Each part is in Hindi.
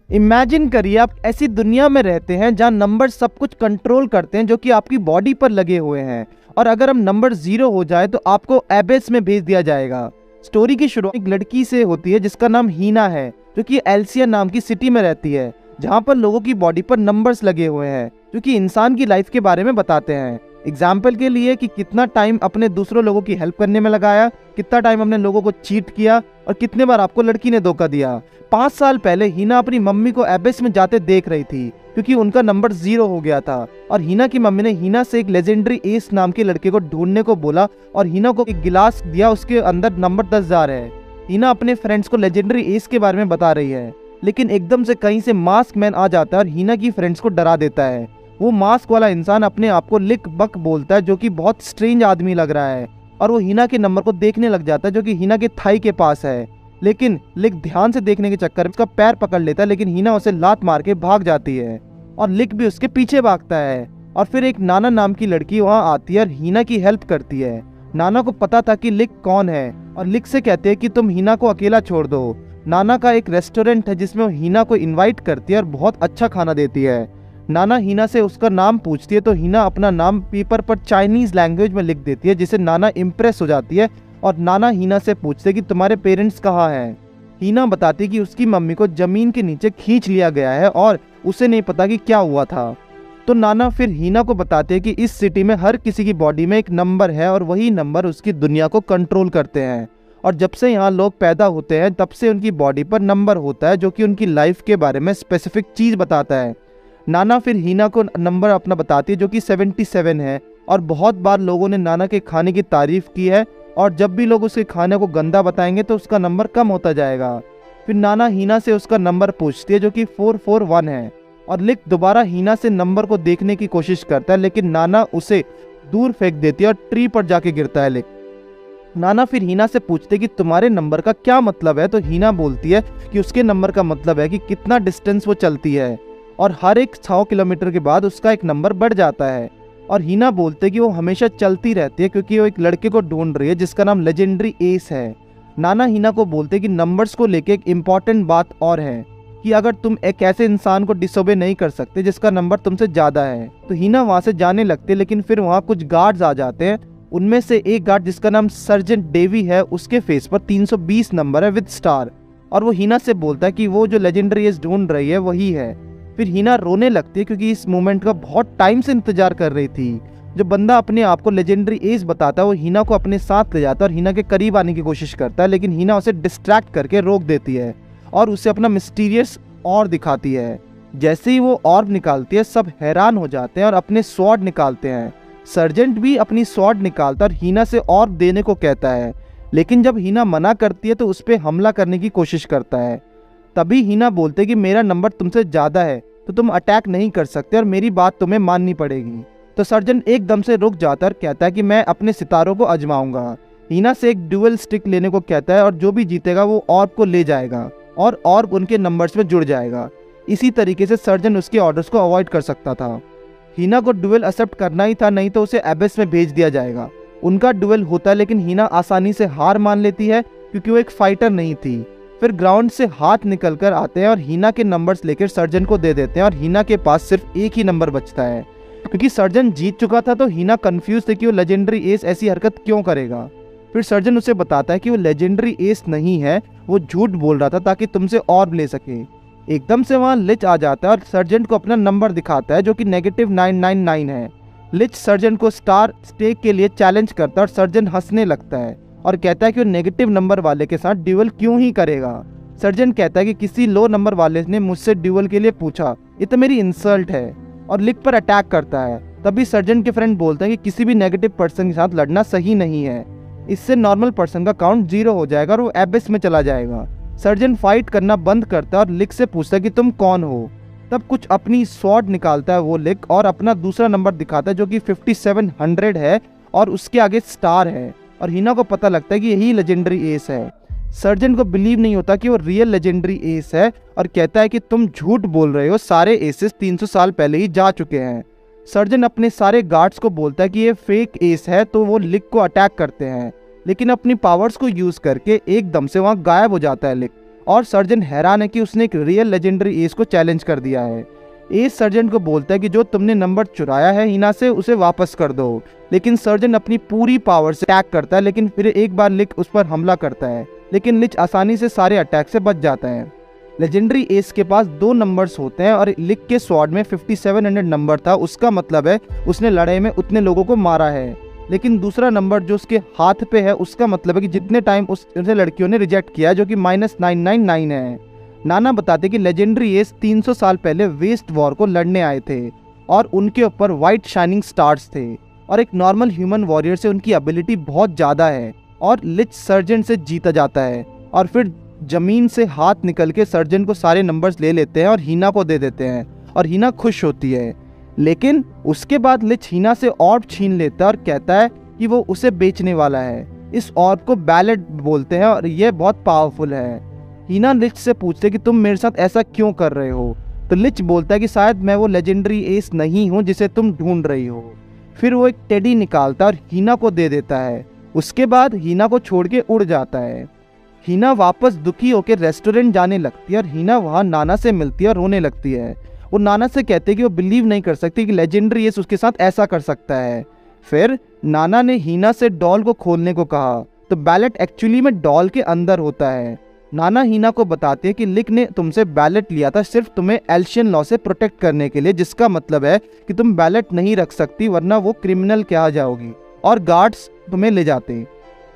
इमेजिन करिए आप ऐसी दुनिया में रहते हैं जहां नंबर सब कुछ कंट्रोल करते हैं जो कि आपकी बॉडी पर लगे हुए हैं, और अगर हम नंबर 0 हो जाए तो आपको एबेस में भेज दिया जाएगा। स्टोरी की शुरुआत एक लड़की से होती है जिसका नाम हीना है, जो कि एल्सिया नाम की सिटी में रहती है, जहां पर लोगों की बॉडी पर नंबर्स लगे हुए हैं जो कि इंसान की लाइफ के बारे में बताते हैं। एग्जाम्पल के लिए कि कितना टाइम अपने दूसरों लोगों की हेल्प करने में लगाया, कितना टाइम अपने लोगों को चीट किया, और कितने बार आपको लड़की ने धोखा दिया। 5 साल पहले हीना अपनी मम्मी को एबेस में जाते देख रही थी क्योंकि उनका नंबर 0 हो गया था, और हीना की मम्मी ने हीना से एक लेजेंडरी एस नाम के लड़के को ढूंढने को बोला और हीना को एक गिलास दिया, उसके अंदर नंबर 10,000 है। हीना अपने फ्रेंड्स को लेजेंडरी एस के बारे में बता रही है, लेकिन एकदम से कहीं से मास्क मैन आ जाता है और हीना की फ्रेंड्स को डरा देता है। वो मास्क वाला इंसान अपने आप को लिक बक बोलता है, जो कि बहुत स्ट्रेंज आदमी लग रहा है, और वो हीना के नंबर को देखने लग जाता है जो कि हीना के थाई के पास है। लेकिन लिक ध्यान से देखने के चक्कर में उसका पैर पकड़ लेता है, लेकिन हीना उसे लात मार के भाग जाती है और लिक भी उसके पीछे भागता है। और फिर एक नाना नाम की लड़की वहाँ आती है और हीना की हेल्प करती है। नाना को पता था कि लिक कौन है और लिक से कहते हैं कि तुम हीना को अकेला छोड़ दो। नाना का एक रेस्टोरेंट है जिसमें वो हीना को इनवाइट करती है और बहुत अच्छा खाना देती है। नाना हीना से उसका नाम पूछती है तो हीना अपना नाम पेपर पर चाइनीज लैंग्वेज में लिख देती है, जिससे नाना इम्प्रेस हो जाती है। और नाना हीना से पूछते कि तुम्हारे पेरेंट्स कहाँ हैं। हीना बताती कि उसकी मम्मी को जमीन के नीचे खींच लिया गया है और उसे नहीं पता कि क्या हुआ था। तो नाना फिर हीना को बताते हैं कि इस सिटी में हर किसी की बॉडी में एक नंबर है और वही नंबर उसकी दुनिया को कंट्रोल करते हैं, और जब से यहाँ लोग पैदा होते हैं तब से उनकी बॉडी पर नंबर होता है जो कि उनकी लाइफ के बारे में स्पेसिफिक चीज बताता है। नाना फिर हीना को नंबर अपना बताती है जो कि 77 है, और बहुत बार लोगों ने नाना के खाने की तारीफ की है, और जब भी लोग उसके खाने को गंदा बताएंगे तो उसका नंबर कम होता जाएगा। फिर नाना हीना से उसका नंबर पूछती है जो कि 441 है, और लिक दोबारा हीना से नंबर को देखने की कोशिश करता है, लेकिन नाना उसे दूर फेंक देती है और ट्री पर जाके गिरता है लिक। नाना फिर हीना से पूछते कि तुम्हारे नंबर का क्या मतलब है, तो हीना बोलती है कि उसके नंबर का मतलब है कि कितना डिस्टेंस वो चलती है, और हर एक 100 किलोमीटर के बाद उसका एक नंबर बढ़ जाता है। और हीना बोलते कि वो हमेशा चलती रहती है क्योंकि वो एक लड़के को ढूंढ रही है जिसका नाम लेजेंडरी एस है। नाना हीना को बोलते कि नंबर्स को लेके एक इम्पॉर्टेंट बात और है कि अगर तुम एक ऐसे इंसान को डिसोबे नहीं कर सकते जिसका नंबर तुमसे ज्यादा है। तो हीना वहां से जाने लगती है, लेकिन फिर वहां कुछ गार्ड्स आ जाते हैं। उनमें से एक गार्ड जिसका नाम सर्जेंट डेवी है, उसके फेस पर 320 नंबर है विद स्टार, और वो हीना से बोलता है कि वो जो लेजेंडरी एस ढूंढ रही है वही है। फिर हीना रोने लगती है क्योंकि इस मोमेंट का बहुत टाइम से इंतजार कर रही थी। जो बंदा अपने आप को लेजेंडरी एस बताता है वो हीना को अपने साथ ले जाता है और हीना के करीब आने की कोशिश करता है, लेकिन हीना उसे डिस्ट्रैक्ट करके रोक देती है और उसे अपना मिस्टीरियस ऑर्ब दिखाती है। जैसे ही वो ऑर्ब निकालती है सब हैरान हो जाते हैं और अपने स्वॉर्ड निकालते हैं। सर्जेंट भी अपनी स्वॉर्ड निकालता और हीना से ऑर्ब देने को कहता है, लेकिन जब हीना मना करती है तो उस पर हमला करने की कोशिश करता है। तभी हीना बोलते कि मेरा नंबर तुमसे ज्यादा है तो तुम अटैक नहीं कर सकते और मेरी बात तुम्हें माननी पड़ेगी। तो सर्जन एकदम से रुक जाता है और कहता है कि मैं अपने सितारों को आजमाऊंगा। हीना से एक ड्यूअल स्टिक लेने को कहता है और जो भी जीतेगा वो ऑर्ब को ले जाएगा और ऑर्ब उनके नंबर्स में जुड़ जाएगा। इसी तरीके से सर्जन उसके ऑर्डर्स को अवॉइड कर सकता था। हीना को ड्यूअल एक्सेप्ट करना ही था, नहीं तो उसे एबेस में भेज दिया जाएगा। उनका ड्यूअल होता है, लेकिन हीना आसानी से हार मान लेती है क्योंकि वो एक फाइटर नहीं थी। फिर ग्राउंड से हाथ निकल कर आते हैं और हीना के नंबर्स लेकर सर्जन को दे देते हैं, और हीना के पास सिर्फ एक ही नंबर बचता है। क्योंकि सर्जन जीत चुका था तो हीना कंफ्यूज थी कि वो लेजेंडरी एस ऐसी हरकत क्यों करेगा। फिर सर्जन उसे बताता है कि वो लेजेंडरी एस नहीं है, वो झूठ बोल रहा था ताकि तुमसे ऑर्ब ले सके। एकदम से वहाँ लिच आ जाता है और सर्जन को अपना नंबर दिखाता है जो कि -999 है। लिच सर्जन को स्टार स्टेक के लिए चैलेंज करता है और सर्जन हंसने लगता है और कहता है कि वो नेगेटिव नंबर वाले के साथ ड्यूअल क्यों ही करेगा। सर्जन कहता है कि किसी लो नंबर वाले ने मुझसे ड्यूअल के लिए पूछा, ये तो मेरी इंसल्ट है, और लिक पर अटैक करता है। तभी सर्जन के फ्रेंड बोलते हैं कि किसी भी नेगेटिव पर्सन के साथ लड़ना सही नहीं है, इससे नॉर्मल पर्सन का काउंट 0 हो जाएगा और वो एबिस में चला जाएगा। सर्जन फाइट करना बंद करता है और लिक से पूछता है कि तुम कौन हो। तब कुछ अपनी स्वॉर्ड निकालता है वो लिक और अपना दूसरा नंबर दिखाता है जो कि 5700 है और उसके आगे स्टार है, और हीना को पता लगता है कि यही लेजेंडरी एस है। सर्जन को बिलीव नहीं होता कि वो रियल लेजेंडरी एस है और कहता है कि तुम झूठ बोल रहे हो, सारे एसेस 300 साल पहले ही जा चुके हैं। सर्जन अपने सारे गार्ड्स को बोलता है कि ये फेक एस है, तो वो लिक को अटैक करते हैं, लेकिन अपनी पावर्स को यूज करके एकदम से वहाँ गायब हो जाता है लिक और सर्जन हैरान है कि उसने एक रियल लेजेंडरी एस को चैलेंज कर दिया है। एस सर्जन को बोलता है कि जो तुमने नंबर चुराया है हीना से उसे वापस कर दो, लेकिन सर्जन अपनी पूरी पावर से अटैक करता है, लेकिन फिर एक बार लिच उस पर हमला करता है, लेकिन लिच आसानी से सारे अटैक से बच जाता है। लेजेंडरी एस के पास 2 नंबर्स होते हैं और लिच के स्वॉर्ड में 5700 नंबर था, उसका मतलब है उसने लड़ाई में उतने लोगों को मारा है। लेकिन दूसरा नंबर जो उसके हाथ पे है उसका मतलब है कि जितने टाइम उसे लड़कियों ने रिजेक्ट किया, जो कि -999 है। नाना बताते कि लेजेंडरी एस 300 साल पहले वेस्ट वॉर को लड़ने आए थे और उनके ऊपर वाइट शाइनिंग स्टार्स थे, और एक नॉर्मल ह्यूमन वॉरियर से उनकी एबिलिटी बहुत ज़्यादा है, और लिच सर्जन से जीता जाता है। और फिर जमीन से हाथ निकल के सर्जन को सारे नंबर्स ले लेते हैं और हीना को दे देते हैं, और हीना खुश होती है। लेकिन उसके बाद लिच हीना से ऑर्ब छीन लेता है और कहता है कि वो उसे बेचने वाला है। इस ऑर्ब को बैलेट बोलते हैं और ये बहुत पावरफुल है। हीना लिच से पूछते कि तुम मेरे साथ ऐसा क्यों कर रहे हो, तो लिच बोलता है कि शायद मैं वो लेजेंडरी एस नहीं हूँ जिसे तुम ढूंढ रही हो। फिर वो एक टेडी निकालता है और हीना को दे देता है। उसके बाद हीना को छोड़ के उड़ जाता है। हीना वापस दुखी होकर रेस्टोरेंट जाने लगती है और हीना वहाँ नाना से मिलती है और रोने लगती है। वो नाना से कहते हैं कि वो बिलीव नहीं कर सकती कि लेजेंडरी एस उसके साथ ऐसा कर सकता है। फिर नाना ने हीना से डॉल को खोलने को कहा, तो बैलेट एक्चुअली में डॉल के अंदर होता है। नाना हीना को बताते हैं कि लिक ने तुमसे बैलेट लिया था सिर्फ तुम्हें एल्शियन लॉ से प्रोटेक्ट करने के लिए, जिसका मतलब है कि तुम बैलेट नहीं रख सकती वरना वो क्रिमिनल कहा जाओगी और गार्ड्स तुम्हें ले जाते।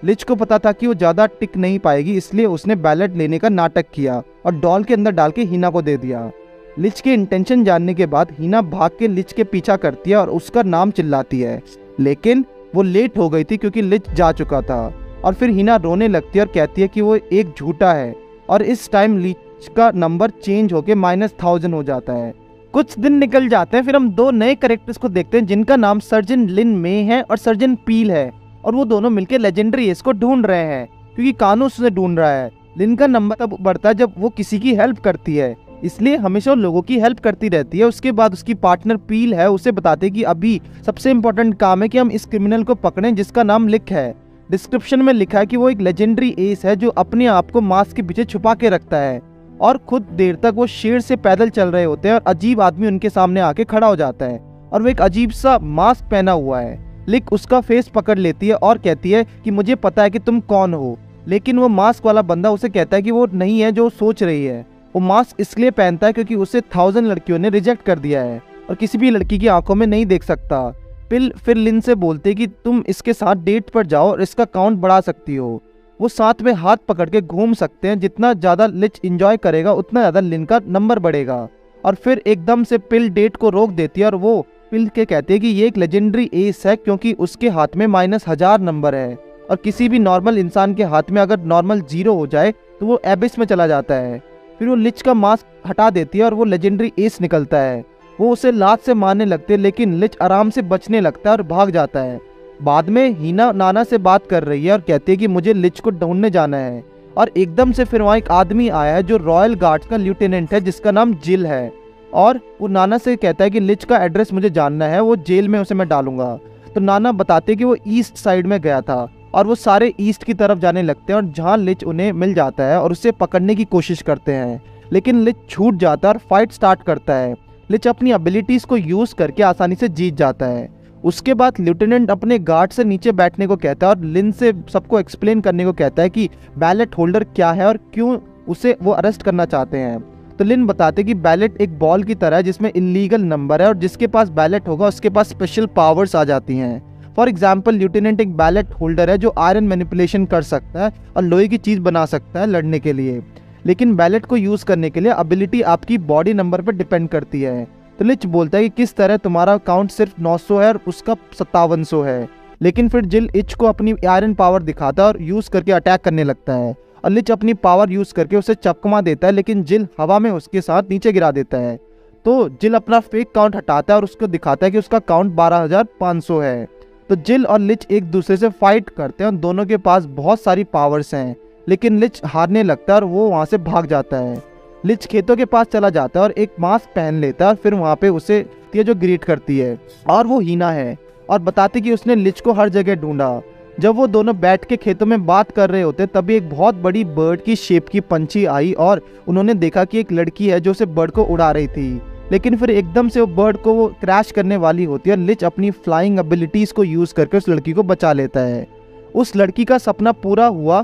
लिच को पता था कि वो ज़्यादा टिक नहीं पाएगी, इसलिए उसने बैलेट लेने का नाटक किया और डॉल के अंदर डाल के हीना को दे दिया। लिच के इंटेंशन जानने के बाद हीना भाग के लिच के पीछा करती है और उसका नाम चिल्लाती है, लेकिन वो लेट हो गई थी क्योंकि लिच जा चुका था। और फिर हीना रोने लगती है और कहती है कि वो एक झूठा है, और इस टाइम लिच का नंबर चेंज होके -1000 हो जाता है। कुछ दिन निकल जाते हैं, फिर हम 2 नए कैरेक्टर्स को देखते हैं जिनका नाम सर्जन लिन मे है और सर्जन पील है, और वो दोनों मिलकर लेजेंडरी एस को ढूंढ रहे हैं क्योंकि कानून उसे ढूंढ रहा है। लिन का नंबर तब बढ़ता है जब वो किसी की हेल्प करती है, इसलिए हमेशा लोगों की हेल्प करती रहती है। उसके बाद उसकी पार्टनर पील है, उसे बताते कि अभी सबसे इम्पोर्टेंट काम है कि हम इस क्रिमिनल को पकड़ें जिसका नाम लिक है। डिस्क्रिप्शन में लिखा है कि वो एक लेजेंडरी एस है जो अपने आप को मास्क के पीछे छुपा के रखता है, और खुद देर तक वो शेर से पैदल चल रहे होते हैं और अजीब आदमी उनके सामने आके खड़ा हो जाता है और वो एक अजीब सा मास्क पहना हुआ है। लिक उसका फेस पकड़ लेती है और कहती है कि मुझे पता है कि तुम कौन हो, लेकिन वो मास्क वाला बंदा उसे कहता है कि वो नहीं है जो सोच रही है। वो मास्क इसलिए पहनता है क्योंकि उसे 1000 लड़कियों ने रिजेक्ट कर दिया है और किसी भी लड़की की आंखों में नहीं देख सकता। फिर लिन से बोलते कि तुम इसके साथ डेट पर जाओ और इसका काउंट बढ़ा सकती हो। वो साथ में हाथ पकड़ के घूम सकते हैं, जितना ज़्यादा लिच इंजॉय करेगा उतना ज़्यादा लिन का नंबर बढ़ेगा। और फिर एकदम से पिल डेट को रोक देती है और वो पिल के कहते हैं कि ये एक लेजेंडरी एस है क्योंकि उसके हाथ में -1000 नंबर है, और किसी भी नॉर्मल इंसान के हाथ में अगर नॉर्मल 0 हो जाए तो वो एबिस में चला जाता है। फिर वो लिच का मास्क हटा देती है और वो लेजेंडरी एस निकलता है। वो उसे लात से मारने लगते हैं, लेकिन लिच आराम से बचने लगता है और भाग जाता है। बाद में हीना नाना से बात कर रही है और कहती है कि मुझे लिच को ढूंढने जाना है, और एकदम से फिर वहाँ एक आदमी आया है जो रॉयल गार्ड्स का लेफ्टिनेंट है जिसका नाम जिल है, और वो नाना से कहता है कि लिच का एड्रेस मुझे जानना है, वो जेल में उसे मैं डालूंगा। तो नाना बताते कि वो ईस्ट साइड में गया था और वो सारे ईस्ट की तरफ जाने लगते हैं और जहाँ लिच उन्हें मिल जाता है और उसे पकड़ने की कोशिश करते हैं, लेकिन लिच छूट जाता है और फाइट स्टार्ट करता है। लिच अपनी एबिलिटीज को यूज करके आसानी से जीत जाता है। उसके बाद लेफ्टिनेंट अपने गार्ड से नीचे बैठने को कहता है और लिन से सबको एक्सप्लेन करने को कहता है कि बैलेट होल्डर क्या है और क्यों उसे वो अरेस्ट करना चाहते हैं। तो लिन बताते कि बैलेट एक बॉल की तरह है जिसमें इलीगल नंबर है, और जिसके पास बैलेट होगा उसके पास स्पेशल पावर्स आ जाती हैं। फॉर एग्जाम्पल लेफ्टिनेंट एक बैलेट होल्डर है जो आयरन मैनिपुलेशन कर सकता है और लोहे की चीज़ बना सकता है लड़ने के लिए, लेकिन बैलेट को यूज़ करने के लिए एबिलिटी आपकी बॉडी नंबर पर डिपेंड करती है। तो लिच बोलता है कि किस तरह तुम्हारा काउंट सिर्फ 900 है और उसका 5700 है, लेकिन फिर जिल लिच को अपनी आयरन पावर दिखाता है और यूज़ करके अटैक करने लगता है, और लिच अपनी पावर यूज़ करके उसे चकमा देता है, लेकिन जिल हवा में उसके साथ नीचे गिरा देता है। तो जिल अपना फेक काउंट हटाता है और उसको दिखाता है कि उसका काउंट 12500 है। तो जिल और लिच एक दूसरे से फाइट करते हैं और दोनों के पास बहुत सारी पावर्स हैं, लेकिन लिच हारने लगता है और वो वहाँ से भाग जाता है। लिच खेतों के पास चला जाता है और एक मास्क पहन लेता है और फिर वहाँ पे उसे जो ग्रीट करती है, और वो हीना है, और बताती कि उसने लिच को हर जगह ढूंढा। जब वो दोनों बैठ के खेतों में बात कर रहे होते तभी एक बहुत बड़ी बर्ड की शेप की पंछी आई और उन्होंने देखा कि एक लड़की है जो उसे बर्ड को उड़ा रही थी। लेकिन फिर एकदम से वो बर्ड को वो क्रैश करने वाली होती है और लिच अपनी फ्लाइंग एबिलिटीज को यूज करके उस लड़की को बचा लेता है। उस लड़की का सपना पूरा हुआ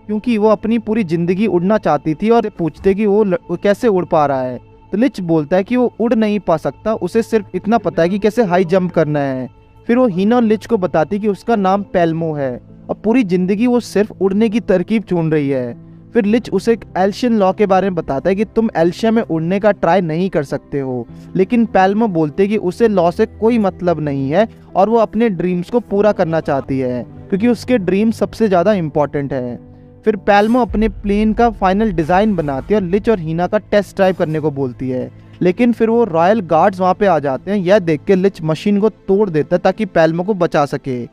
क्योंकि वो अपनी पूरी जिंदगी उड़ना चाहती थी और पूछते कि वो कैसे उड़ पा रहा है। तो लिच बोलता है कि वो उड़ नहीं पा सकता, उसे सिर्फ इतना पता है कि कैसे हाई जंप करना है। फिर वो हीना और लिच को बताती कि उसका नाम पेल्मो है और पूरी जिंदगी वो सिर्फ उड़ने की तरकीब चुन रही है। फिर लिच उसे एक एल्शियन लॉ के बारे में बताता है कि तुम एल्शिया में उड़ने का ट्राई नहीं कर सकते हो। लेकिन पेल्मो बोलते कि उसे लॉ से कोई मतलब नहीं है और वो अपने ड्रीम्स को पूरा करना चाहती है क्योंकि उसके ड्रीम सबसे ज़्यादा इम्पोर्टेंट है। फिर पेल्मो अपने प्लेन का फाइनल डिज़ाइन बनाती है और लिच और हीना का टेस्ट ड्राइव करने को बोलती है। लेकिन फिर वो रॉयल गार्ड्स वहाँ पे आ जाते हैं। यह देख के लिच मशीन को तोड़ देता है ताकि पेल्मो को बचा सके।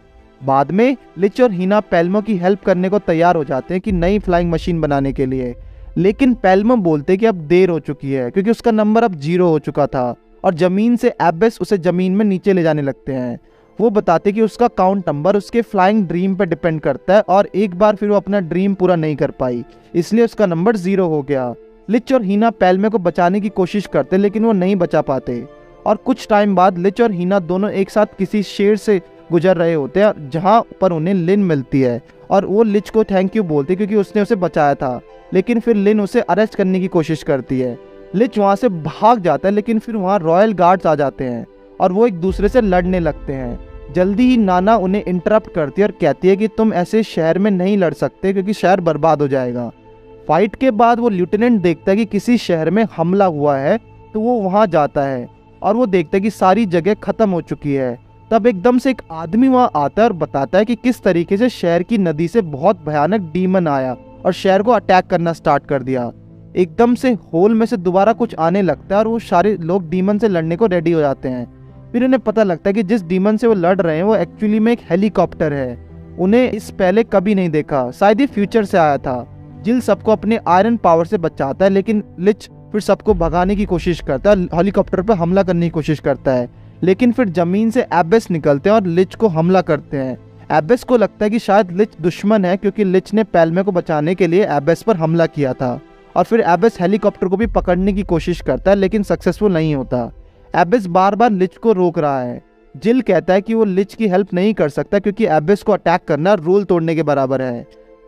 बाद में लिच और हीना पेल्मो की हेल्प करने को तैयार हो जाते हैं कि नई फ्लाइंग मशीन बनाने के लिए। लेकिन पेल्मो बोलते कि अब देर हो चुकी है क्योंकि उसका नंबर अब 0 हो चुका था और ज़मीन से एबेस उसे ज़मीन में नीचे ले जाने लगते हैं। वो बताते कि उसका काउंट नंबर उसके फ्लाइंग ड्रीम पर डिपेंड करता है और एक बार फिर वो अपना ड्रीम पूरा नहीं कर पाई, इसलिए उसका नंबर 0 हो गया। लिच और हीना पेल्मे को बचाने की कोशिश करते लेकिन वो नहीं बचा पाते और कुछ टाइम बाद लिच और हीना दोनों एक साथ किसी शेर से गुजर रहे होते हैं जहाँ पर उन्हें लिन मिलती है और वो लिच को थैंक यू बोलती क्योंकि उसने उसे बचाया था। लेकिन फिर लिन उसे अरेस्ट करने की कोशिश करती है। लिच वहाँ से भाग जाता है लेकिन फिर वहाँ रॉयल गार्ड्स आ जाते हैं और वो एक दूसरे से लड़ने लगते हैं। जल्दी ही नाना उन्हें इंटरप्ट करती है और कहती है कि तुम ऐसे शहर में नहीं लड़ सकते क्योंकि शहर बर्बाद हो जाएगा। फाइट के बाद वो लेफ्टिनेंट देखता है कि किसी शहर में हमला हुआ है तो वो वहाँ जाता है और वो देखता है कि सारी जगह खत्म हो चुकी है। तब एकदम से एक आदमी वहाँ आता है और बताता है कि किस तरीके से शहर की नदी से बहुत भयानक डीमन आया और शहर को अटैक करना स्टार्ट कर दिया। एकदम से होल में से दोबारा कुछ आने लगता है और वो सारे लोग डीमन से लड़ने को रेडी हो जाते हैं। फिर उन्हें पता लगता है कि जिस डीमन से वो लड़ रहे हैं वो एक्चुअली में एक हेलीकॉप्टर है। उन्हें इस पहले कभी नहीं देखा, शायद ये फ्यूचर से आया था। जिल सबको अपने आयरन पावर से बचाता है लेकिन लिच फिर सबको भगाने की कोशिश करता है, हेलीकॉप्टर पर हमला करने की कोशिश करता है। लेकिन फिर जमीन से एबेस निकलते हैं और लिच को हमला करते हैं। एबेस को लगता है कि शायद लिच दुश्मन है क्योंकि लिच ने पेल्मे को बचाने के लिए एबेस पर हमला किया था और फिर एबेस हेलीकॉप्टर को भी पकड़ने की कोशिश करता है लेकिन सक्सेसफुल नहीं होता। एबेस बार बार लिच को रोक रहा है। जिल कहता है कि वो लिच की हेल्प नहीं कर सकता क्योंकि एबेस को अटैक करना रूल तोड़ने के बराबर है।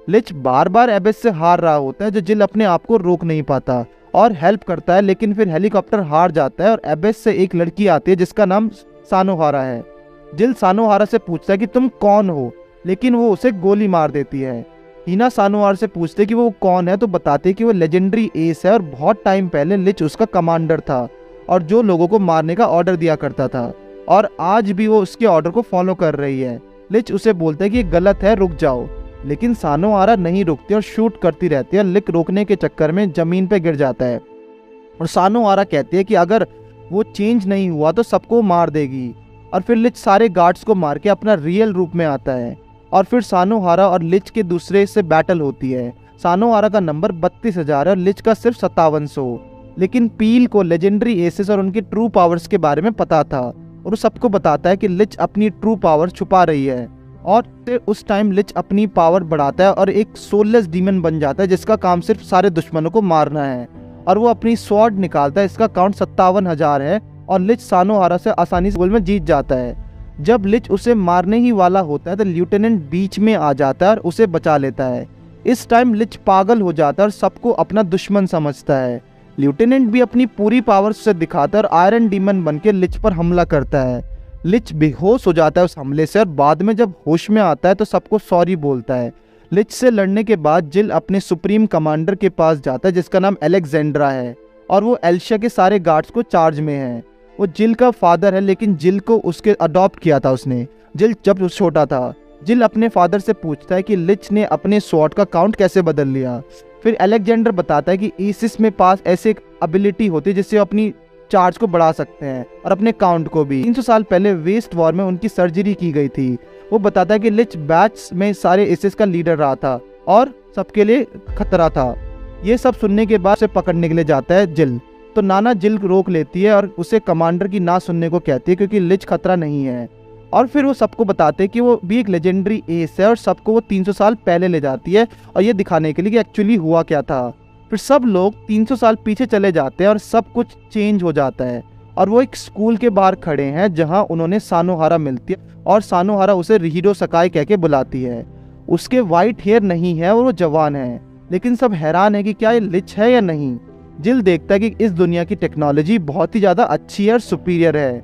लिच बार बार एबेस से हार रहा होता है जो जिल अपने आप को रोक नहीं पाता और हेल्प करता है। लेकिन फिर हेलीकॉप्टर हार जाता है और एबेस से एक लड़की आती है जिसका नाम सानोहारा है। जिल सानोहारा से पूछता है कि तुम कौन हो, लेकिन वो उसे गोली मार देती है। हीना सानोहारा से पूछते कि वो कौन है तो बताते कि वो लेजेंडरी एस है और बहुत टाइम पहले लिच उसका कमांडर था और जो लोगों को मारने का ऑर्डर दिया करता था और आज भी वो उसके ऑर्डर को फॉलो कर रही है। लिच उसे बोलते है कि ये गलत है, रुक जाओ, लेकिन सानोहारा नहीं रुकती और शूट करती रहती है। लिच रोकने के चक्कर में जमीन पे गिर जाता है और सानोहारा कहती है कि अगर वो चेंज नहीं हुआ तो सबको मार देगी। और फिर लिच सारे गार्ड्स को मार के अपना रियल रूप में आता है और फिर सानोहारा और लिच के दूसरे से बैटल होती है। सानोहारा का नंबर 32,000 है और लिच का सिर्फ 5700। लेकिन पील को लेजेंडरी एसेस और उनके ट्रू पावर्स के बारे में पता था और वो सबको बताता है कि लिच अपनी ट्रू पावर छुपा रही है और फिर उस टाइम लिच अपनी पावर बढ़ाता है और एक सोललेस डीमन बन जाता है जिसका काम सिर्फ सारे दुश्मनों को मारना है और वो अपनी स्वॉर्ड निकालता है। इसका काउंट 57,000 है और लिच सानोहारा से आसानी से गोल में जीत जाता है। जब लिच उसे मारने ही वाला होता है तो लेफ्टिनेंट बीच में आ जाता है और उसे बचा लेता है। इस टाइम लिच पागल हो जाता है और सबको अपना दुश्मन समझता है। लेफ्टिनेंट भी अपनी पूरी पावर से दिखाता है और आयरन डीमन बन के लिच पर हमला करता है। लिच बेहोश हो जाता है उस हमले से और बाद में जब होश में आता है तो सबको सॉरी बोलता है। लिच से लड़ने के बाद जिल अपने सुप्रीम कमांडर के पास जाता है जिसका नाम अलेक्जेंड्रा है और वो एल्शिया के सारे गार्ड्स को चार्ज में है। वो जिल का फादर है लेकिन जिल को उसके अडॉप्ट किया था उसने, जिल जब छोटा था। जिल अपने फादर से पूछता है कि लिच ने अपने स्वॉर्ड का काउंट कैसे बदल लिया। फिर अलेक्जेंडर बताता है कि ईसिस में पास ऐसे एक एबिलिटी होती है जिससे अपनी चार्ज को बढ़ा सकते हैं और अपने काउंट को भी। 300 साल पहले वेस्ट वॉर में उनकी सर्जरी की गई थी। वो बताता है कि लिच बैच में सारे ईसिस का लीडर रहा था और सबके लिए खतरा था। ये सब सुनने के बाद उसे पकड़ने के लिए जाता है जिल, तो नाना जिल रोक लेती है और उसे कमांडर की ना सुनने को कहती है क्योंकि लिच खतरा नहीं है और फिर वो सबको बताते हैं कि वो भी एक लेजेंडरी एस है और सबको वो 300 साल पहले ले जाती है और ये दिखाने के लिए कि एक्चुअली हुआ क्या था। फिर सब लोग 300 साल पीछे चले जाते हैं और सब कुछ चेंज हो जाता है और वो एक स्कूल के बाहर खड़े हैं जहां उन्होंने सानोहारा मिलती है और सानोहारा उसे रिहिरो सकाई कह के बुलाती है। उसके वाइट हेयर नहीं है और वो जवान है, लेकिन सब हैरान है कि क्या ये लिच है या नहीं। जिल देखता है कि इस दुनिया की टेक्नोलॉजी बहुत ही ज़्यादा अच्छी है और सुपीरियर है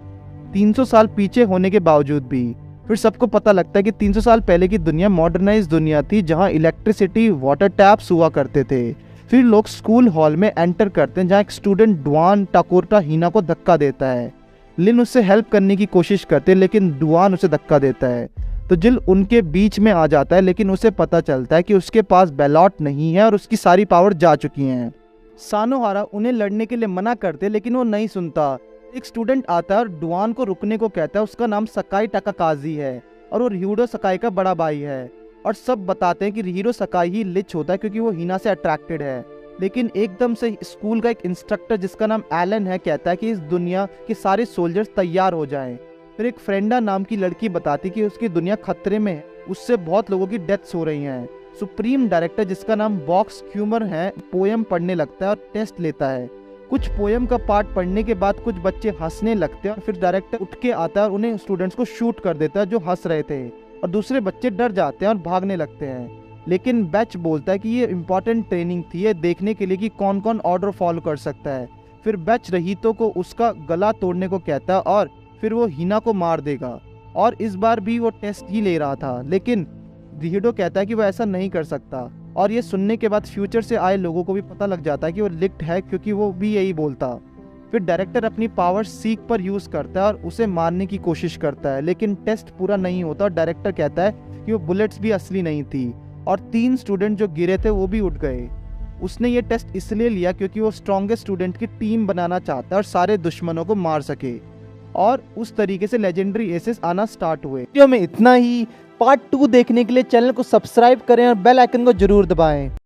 300 साल पीछे होने के बावजूद भी। फिर सबको पता लगता है कि 300 साल पहले की दुनिया मॉडर्नाइज दुनिया थी जहां इलेक्ट्रिसिटी वाटर टैप्स हुआ करते थे। फिर लोग स्कूल हॉल में एंटर करते हैं जहां एक स्टूडेंट डुआन टाकोर्टा हीना को धक्का देता है। लिन उससे हेल्प करने की कोशिश करते हैं लेकिन डुआन उसे धक्का देता है, तो जिल उनके बीच में आ जाता है लेकिन उसे पता चलता है कि उसके पास बैलॉट नहीं है और उसकी सारी पावर जा चुकी हैं। सानोहारा उन्हें लड़ने के लिए मना करते लेकिन वो नहीं सुनता। एक स्टूडेंट आता है और डुआन को रुकने को कहता है। उसका नाम सकाई टाकाकाजी है और वो रिहिरो सकाई का बड़ा भाई है और सब बताते हैं कि रिहिरो सकाई ही लिच होता है क्योंकि वो हिना से अट्रैक्टेड है। लेकिन एकदम से स्कूल का एक इंस्ट्रक्टर जिसका नाम एलन है कहता है कि इस दुनिया के सारे सोल्जर्स तैयार हो जाएं। फिर एक फ्रेंडा नाम की लड़की बताती कि उसकी दुनिया खतरे में है, उससे बहुत लोगों की डेथ्स हो रही हैं। सुप्रीम डायरेक्टर जिसका नाम बॉक्स क्यूमर है पोयम पढ़ने लगता है और टेस्ट लेता है। कुछ पोयम का पार्ट पढ़ने के बाद कुछ बच्चे हंसने लगते हैं और फिर डायरेक्टर उठ के आता है और उन्हें स्टूडेंट्स को शूट कर देता है जो हंस रहे थे और दूसरे बच्चे डर जाते हैं और भागने लगते हैं। लेकिन बैच बोलता है कि ये इम्पोर्टेंट ट्रेनिंग थी, ये देखने के लिए कि कौन कौन ऑर्डर फॉलो कर सकता है। फिर बैच रहीतो को उसका गला तोड़ने को कहता है और फिर वो हिना को मार देगा। और इस बार भी वो टेस्ट ही ले रहा था लेकिन रिहिरो कहता है कि वो ऐसा नहीं कर सकता। और ये सुनने के बाद फ्यूचर से आए लोगों को भी पता लग जाता है कि वो लिक्ड है क्योंकि वो भी यही बोलता। फिर डायरेक्टर अपनी पावर सीक पर यूज करता है और उसे मारने की कोशिश करता है लेकिन टेस्ट पूरा नहीं होता और डायरेक्टर कहता है कि वो बुलेट्स भी असली नहीं थी और 3 स्टूडेंट जो गिरे थे वो भी उठ गए। उसने ये टेस्ट इसलिए लिया क्योंकि वो स्ट्रॉन्गेस्ट स्टूडेंट की टीम बनाना चाहता है और सारे दुश्मनों को मार सके और उस तरीके से लेजेंडरी एसेस आना स्टार्ट हुए। वीडियो में इतना ही। पार्ट 2 देखने के लिए चैनल को सब्सक्राइब करें और बेल आइकन को जरूर दबाएं।